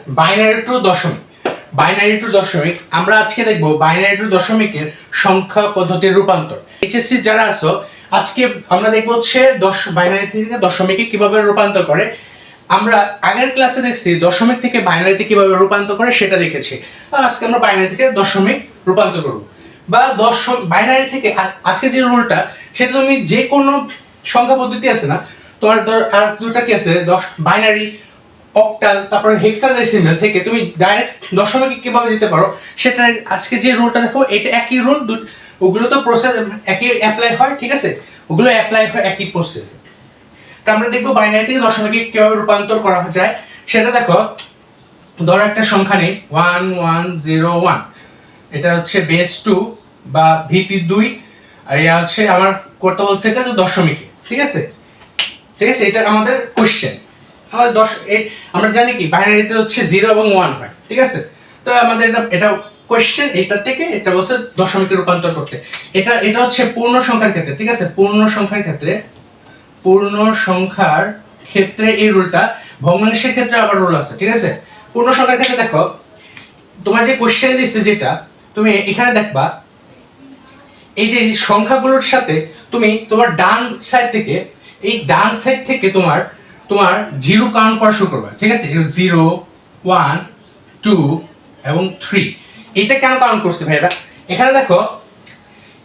Binary two দশমিক। Binary two দশমিক আমরা আজকে দেখব বাইনারি টু দশমিকের সংখ্যা পদ্ধতির রূপান্তর। এইচএসসি যারা আছো আজকে আমরা দেখব হচ্ছে বাইনারি থেকে দশমিকে কিভাবে রূপান্তর করে। আমরা আগের ক্লাসে দেখছি দশমিক থেকে বাইনারিতে কিভাবে রূপান্তর করে সেটা দেখেছি। আজকে আমরা বাইনারি থেকে দশমিক রূপান্তর করব বা বাইনারি থেকে আজকে যে রুলটা সেটা তুমি যে কোনো সংখ্যা পদ্ধতি আছে না, তোমার আর দুটো কি আছে বাইনারি, অক্টাল, তারপর হেক্সাডেসিমাল থেকে তুমি ডাইরেক্ট দশমিকে কিভাবে যেতে পারো সেটা আজকে যে রুলটা দেখো এটা একই রুল, ওগুলো তো প্রসেস একই অ্যাপ্লাই হয়, ঠিক আছে, ওগুলো অ্যাপ্লাই হয় একই প্রসেস। তা আমরা দেখবো বাইনারি থেকে দশমিকে কিভাবে রূপান্তর করা যায় সেটা দেখো। ধরো একটা সংখ্যা নেই 1101, এটা হচ্ছে বেস 2 বা ভিত্তি 2, আর এটা হচ্ছে আমার করতে বলছে এটা দশমিকে, ঠিক আছে, ঠিক আছে, এটা আমাদের কোশ্চেন। আমাদের আমরা জানি কি বাইনারিতে হচ্ছে 0 এবং 1 হয়, ঠিক আছে। তো আমাদের এটা কোশ্চেন, এটা থেকে এটা বলছে দশমিকে রূপান্তর করতে। এটা হচ্ছে পূর্ণ সংখ্যার ক্ষেত্রে, ঠিক আছে, পূর্ণ সংখ্যার ক্ষেত্রে এই রুলটা। ভগ্নাংশের ক্ষেত্রে আবার রুল আছে, ঠিক আছে। পূর্ণ সংখ্যার ক্ষেত্রে দেখো তোমার যে কোশ্চেন দিচ্ছে যেটা তুমি এখানে দেখবা, এই যে সংখ্যাগুলোর সাথে তুমি তোমার ডান সাইড থেকে তোমার জিরো কাউন্ট করা শুরু করবে, ঠিক আছে। 0 1 2 এবং 3, এটা কেন কাউন্ট করছে ভাইরা? এখানে দেখো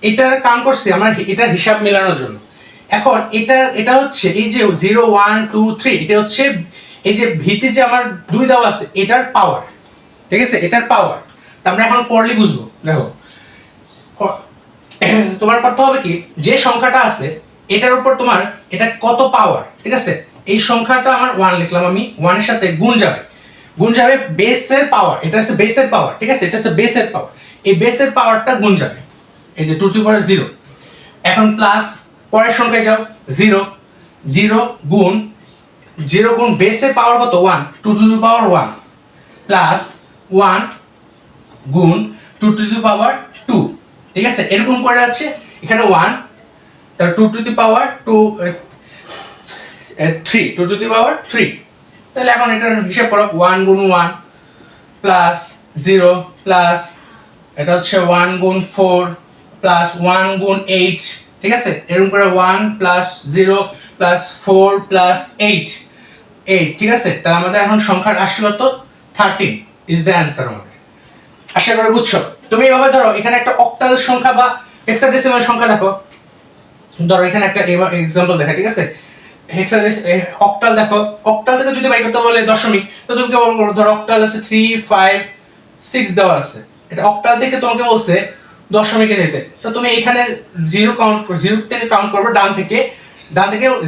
এটা কাউন্ট করছে আমরা এটার হিসাব মেলানোর জন্য। এখন এটা হচ্ছে এই যে 0 1 2 3, এটা হচ্ছে এই যে ভিত্তি যে আমার 2 দেওয়া আছে এটার পাওয়ার, ঠিক আছে, এটার পাওয়ার। তা আমরা এখন পড়লে বুঝবো। দেখো তোমার করতে হবে কি, যে সংখ্যাটা আছে এটার উপর তোমার এটা কত পাওয়ার, ঠিক আছে। এই সংখ্যাটা আমার 1 লিখলাম, আমি 1 এর সাথে গুণ যাবে বেসের পাওয়ার, এটা হচ্ছে বেসের পাওয়ার, ঠিক আছে, এটা হচ্ছে বেসের পাওয়ার। এই বেসের পাওয়ারটা গুণ যাবে এই যে 2 টু দি পাওয়ার 0। এখন প্লাস পরের সংখ্যায় যাও, 0 গুণ বেসের পাওয়ার কত 1, 2 টু দি পাওয়ার 1 প্লাস 1 গুণ 2 টু দি পাওয়ার 2, ঠিক আছে, এরকম করে যাচ্ছে। এখানে 1, তার 2 to the power 2 3, 2 to the পাওয়ার 3। তাহলে এখন এটার হিসাব করো, 1 গুণ 1 প্লাস 0 প্লাস এটা হচ্ছে 1 গুণ 4 প্লাস 1 গুণ 8, ঠিক আছে, এরকম করে 1 প্লাস 0 প্লাস 4 প্লাস 8, ঠিক আছে। তাহলে আমাদের এখন সংখ্যার আসল কত 13 ইজ দ্য অ্যানসার আমাদের। আশা করি বুঝছো। তুমি এভাবে ধরো এখানে একটা অক্টাল সংখ্যা বা হেক্সাডেসিমাল সংখ্যা দেখো, ধরো এখানে একটা এক্সাম্পল দেখা, ঠিক আছে। অক্টাল দেখো, অক্টাল থেকে যদি বাই করতে বলে দশমিক, তো তুমি কেমন করো, ধরো অক্টাল হচ্ছে 3 5 6 দেওয়া আছে, এটা অক্টাল থেকে তোমাকে বলছে দশমিকে যেতে। তো তুমি এখানে 0 থেকে কাউন্ট করবে, ডান থেকে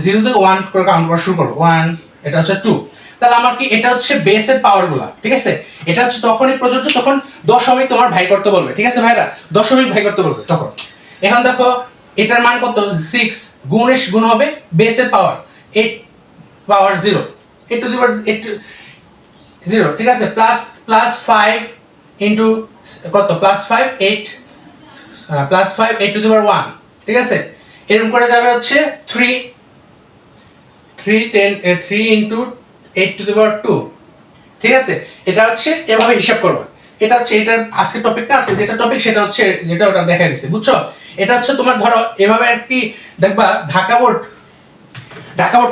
0 থেকে 1 করে কাউন্ট করা শুরু করবে, 1, এটা হচ্ছে 2। তাহলে আমার কি এটা হচ্ছে বেসের পাওয়ারগুলা, ঠিক আছে। এটা হচ্ছে তখনই প্রযোজ্য যখন দশমিক তোমার ভাই করতে বলবে, ঠিক আছে ভাইরা, দশমিক ভাই করতে বলবে তখন। এখন দেখো এটার মান কত 6, গুণ হবে বেসের পাওয়ার 8 পাওয়ার 0, 8 টু দি পাওয়ার 0, ঠিক আছে, প্লাস 5 ইনটু কত প্লাস 5 8 প্লাস 5 8 টু দি পাওয়ার 1, ঠিক আছে। এরকম করে যাবে হচ্ছে 3 ইনটু 8 টু দি পাওয়ার 2, ঠিক আছে। এটা হচ্ছে এভাবে হিসাব করবে। এটা হচ্ছে এটার আজকে টপিকটা, আজকে যেটা টপিক সেটা হচ্ছে যেটা ওটা দেখা দিচ্ছে, বুঝছো। এটা হচ্ছে তোমার ধরো এভাবে আর কি দেখবা ঢাকা বোর্ড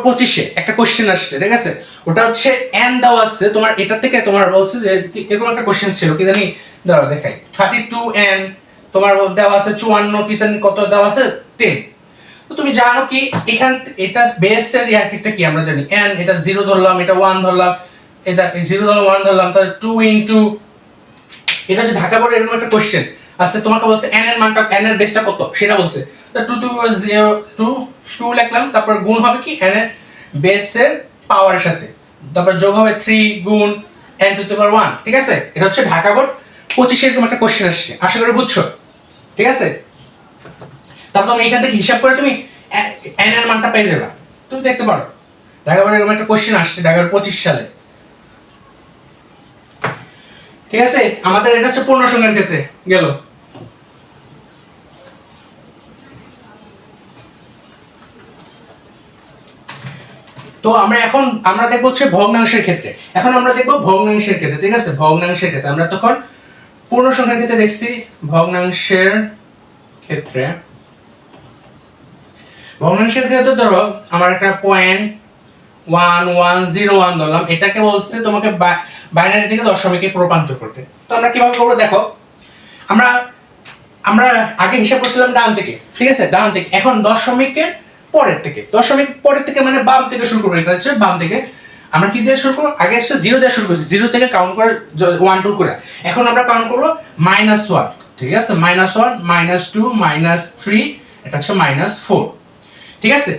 25-এ একটা কোশ্চেন আসছে, ঠিক আছে, ওটা হচ্ছে n দেওয়া আছে তোমার, এটা থেকে তোমার বলছে যে এরকম একটা কোশ্চেন ছিল, কি জানি দাঁড়াও দেখাই, 32n তোমার দেওয়া আছে 54, কি জানি কত দেওয়া আছে 10। তো তুমি জানো কি এখান এটা বেসের রিয়াক্টিভটা কি আমরা জানি n, এটা 0 ধরলাম, এটা 1 ধরলাম, এটা 0 ধরলাম 1 ধরলাম, তাহলে 2 ইনটু এটা হচ্ছে ঢাকা বোর্ডের এরকম একটা কোশ্চেন আছে, তোমাকে বলছে n এর মানটা, n এর বেসটা কত সেটা বলছে। তো 2 টু 2 লিখলাম, তারপর গুণ হবে কি n এর বেসের পাওয়ারের সাথে, তারপর যোগ হবে 3 গুণ n টু দি পাওয়ার 1, ঠিক আছে। এটা হচ্ছে ঢাকা বোর্ড 25 এরকম একটা কোশ্চেন আসছে, আশা করি বুঝছো, ঠিক আছে। তারপর তুমি এখান থেকে হিসাব করে তুমি n এর মানটা পেয়ে যাবে, তুমি দেখতে পারো ঢাকা বোর্ডের এরকম একটা কোশ্চেন আসছে ঢাকা বোর্ড 25 সালে, ঠিক আছে। আমাদের এটা হচ্ছে পূর্ণ সংখ্যার ক্ষেত্রে গেল। তো আমরা দেখবো হচ্ছে ভগ্নাংশের ক্ষেত্রে। এখন আমরা দেখবো ভগ্নাংশের ক্ষেত্রে, ঠিক আছে? ভগ্নাংশের ক্ষেত্রে আমরা তখন পূর্ণ সংখ্যার ক্ষেত্রে দেখছি, ভগ্নাংশের ক্ষেত্রে ধরো আমার একটা 0.1101 ধরলাম, এটাকে বলছে তোমাকে বাইনারি থেকে দশমিকে রূপান্তর করতে। তো আমরা কিভাবে করবো দেখো, আমরা আগে হিসাব করছিলাম ডান থেকে, ঠিক আছে? ডান থেকে। এখন দশমিক পরের থেকে মানে বাম থেকে শুরু করবো। এটা হচ্ছে বাম থেকে। আমরা কি দিয়ে শুরু করবো? আগে হচ্ছে 0 দিয়ে শুরু করছি, 0 থেকে কাউন্ট করে 1 2 করে। এখন আমরা কাউন্ট করবো -1, ঠিক আছে? -1 -2 -3, এটা হচ্ছে -4, ঠিক আছে?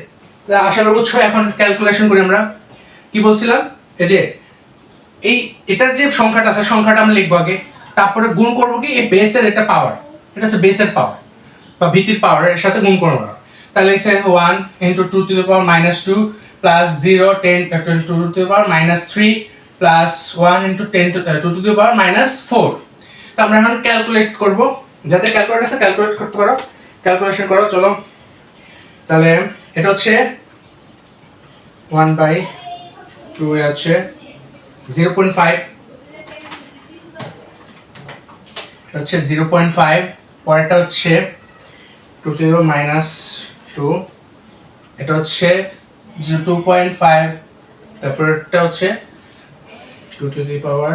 আশা করি বুঝছো। এখন ক্যালকুলেশন করি আমরা। কি বলছিলাম, এই যে এটার যে সংখ্যাটা আছে, সংখ্যাটা আমরা লিখবো আগে, তারপরে গুণ করবো কি এই বেসের একটা পাওয়ার, এটা হচ্ছে বেসের পাওয়ার বা ভিত্তির পাওয়ার, এর সাথে গুণ করবো আমরা। তাহলে 1 × 2 to the power -2 plus 0 10 2 to the power -3 plus 1 × 10 2 to the power -4। তো আমরা এখন ক্যালকুলেট করব, যাতে ক্যালকুলেটর আছে ক্যালকুলেট করতে পারো, ক্যালকুলেশন করো। চলো, তাহলে এটা হচ্ছে 1/2 আছে 0.5, এটা হচ্ছে 0.5, পরেরটা হচ্ছে 2 to the power -2, এটা হচ্ছে 2.5, তারপরটা হচ্ছে 2 to the power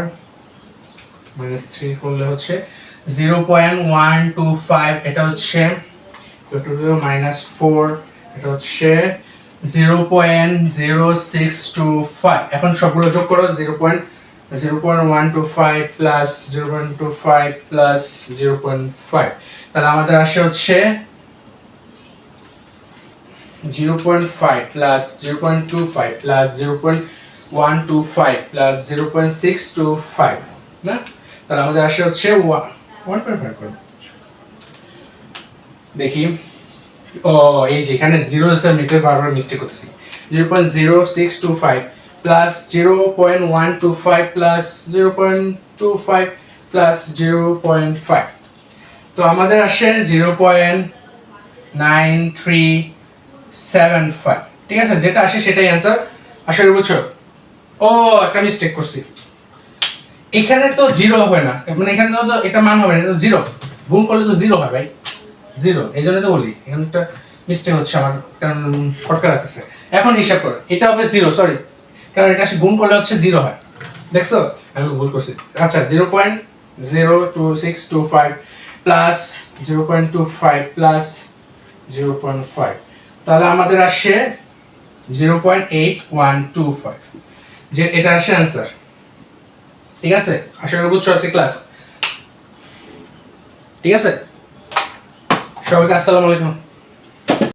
-3 করলে হচ্ছে 0.125, এটা হচ্ছে 2 to the power -4, এটা হচ্ছে 0.0625। এখন সবগুলো যোগ করো, 0.125 প্লাস 0.25 প্লাস 0.5, তাহলে আমাদের আসে হচ্ছে 0.5 প্লাস 0.25 প্লাস 0.125 প্লাস 0.625 না? তাহলে আমাদের আসে হচ্ছে 1.5 করে দেখি। ও এই যেখানে 0 আছে, মিটার বারবার মিস্টেক করতেছি। 0.0625 প্লাস 0.125 প্লাস 0.25 প্লাস 0.5, তো আমাদের আসে 0.9375, ঠিক আছে? যেটা আসে সেটাই অ্যান্সার। আশা করি বুঝছো। ও একটা মিস্টেক করছি, এখানে তো 0 হবে না, মানে এখানে তো এটা মান হবে না, এটা তো 0, গুণ করলে তো 0 হয় ভাই, 0। এই জন্য তো বলি এখানে একটা মিস্টেক হচ্ছে আমার, কারণ ফটকা লাগতেছে। এখন হিসাব করো, এটা হবে 0, সরি, কারণ এটা গুণ করলে হচ্ছে 0 হয়। দেখছো আমি ভুল করছি। আচ্ছা, 0.02625 প্লাস 0.25 প্লাস 0.5, তাহলে আমাদের আসে 0.8125, যে এটা আসে অ্যান্সার, ঠিক আছে? আশা করি বুঝছো আজকে ক্লাস, ঠিক আছে? সবাইকে আসসালামু আলাইকুম।